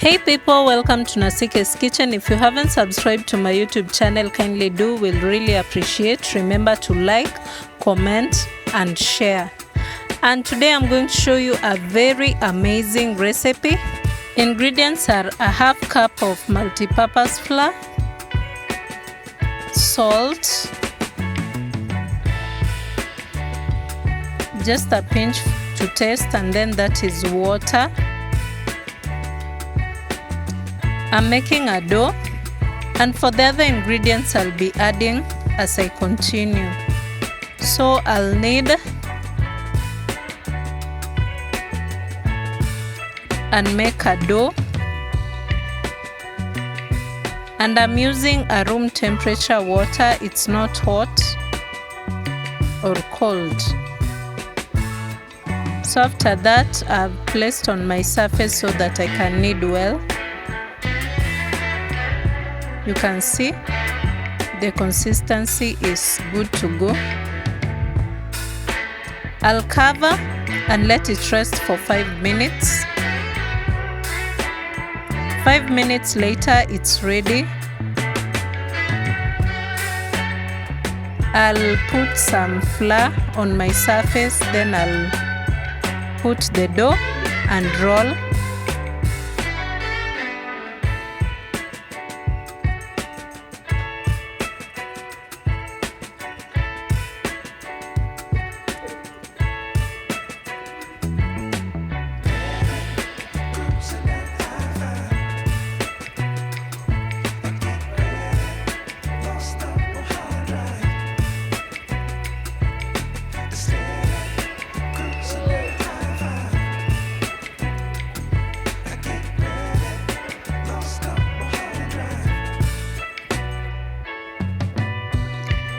Hey people, welcome to Nasike's Kitchen. If you haven't subscribed to my YouTube channel, kindly do. We'll really appreciate. Remember to like, comment and share. And today I'm going to show you a very amazing recipe. Ingredients are a half cup of multi-purpose flour, salt, just a pinch to taste, and then that is water. I'm making a dough, and for the other ingredients I'll be adding as I continue. So I'll need and make a dough, and I'm using a room temperature water. It's not hot or cold. So after that, I've placed on my surface so that I can knead well. You can see the consistency is good to go. I'll cover and let it rest for 5 minutes. 5 minutes later, it's ready. I'll put some flour on my surface, then I'll put the dough and roll.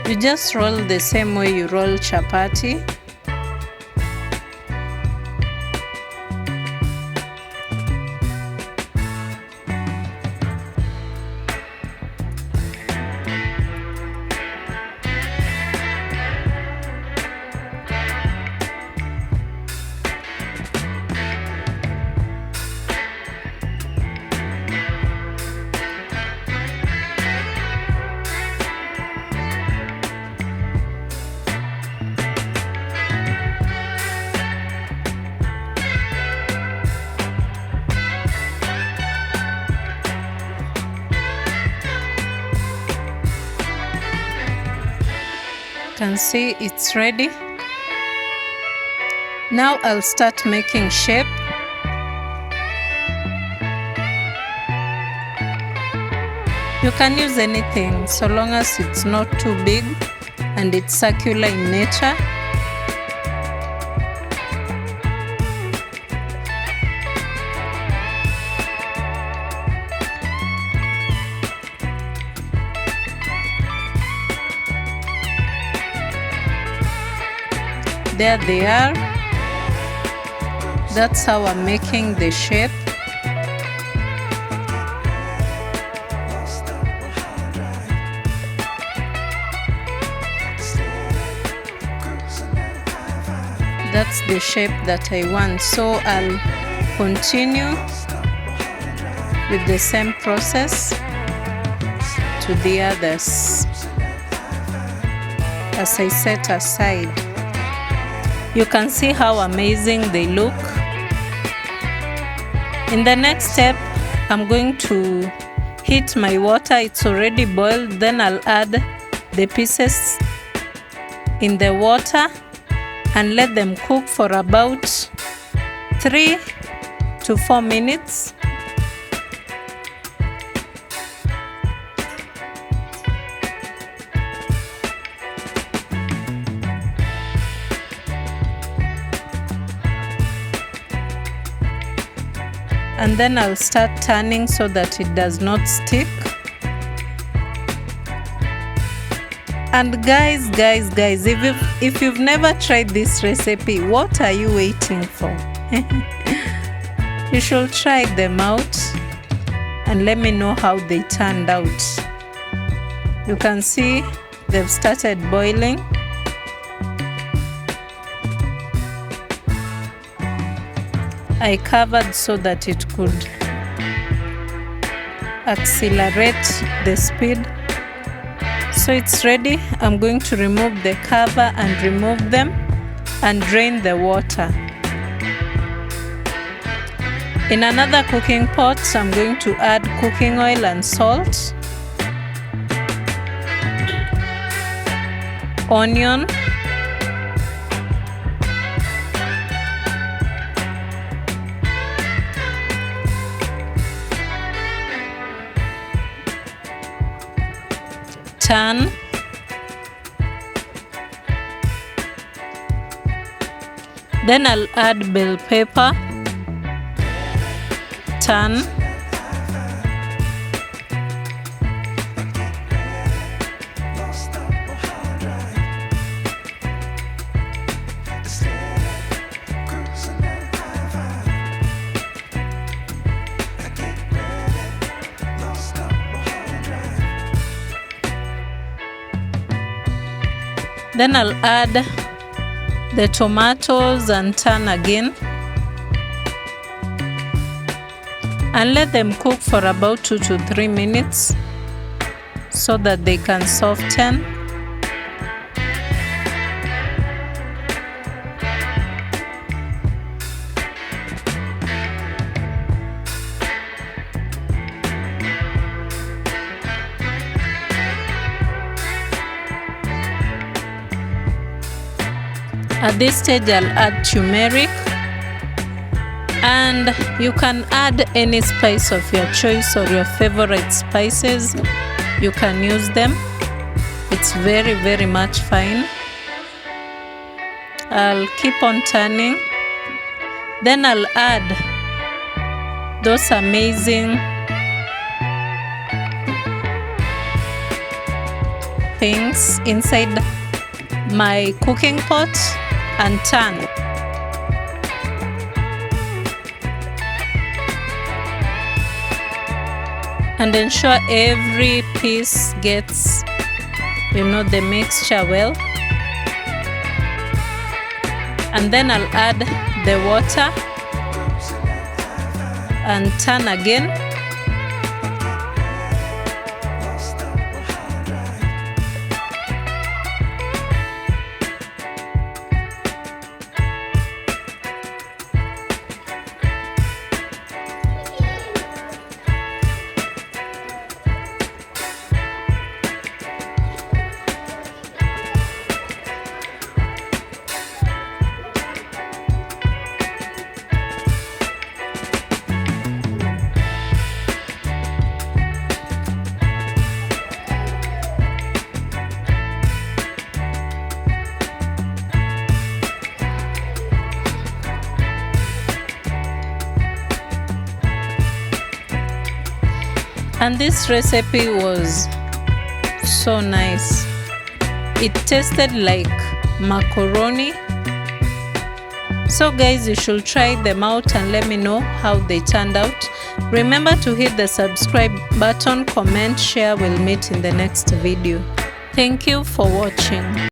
You just roll the same way you roll chapati. Can see it's ready. Now I'll start making shape. You can use anything so long as it's not too big and it's circular in nature. There they are. That's how I'm making the shape. That's the shape that I want. So I'll continue with the same process to the others as I set aside. You can see how amazing they look. In the next step, I'm going to heat my water. It's already boiled. Then I'll add the pieces in the water and let them cook for about 3 to 4 minutes. And then I'll start turning so that it does not stick. And guys, if you've never tried this recipe, what are you waiting for? You should try them out and let me know how they turned out. You can see they've started boiling. I covered so that it could accelerate the speed. So it's ready. I'm going to remove the cover and remove them and drain the water. In another cooking pot, I'm going to add cooking oil and salt, onion, thyme, then I'll add bell pepper, thyme, then I'll add the tomatoes and turn again and let them cook for about 2 to 3 minutes so that they can soften. At this stage, I'll add turmeric, and you can add any spice of your choice or your favorite spices. You can use them. It's very, very much fine. I'll keep on turning. Then I'll add those amazing things inside my cooking pot and turn. And ensure every piece gets, the mixture well. And then I'll add the water and turn again. And this recipe was so nice. It tasted like macaroni. So guys, you should try them out and let me know how they turned out. Remember to hit the subscribe button, comment, share. We'll meet in the next video. Thank you for watching.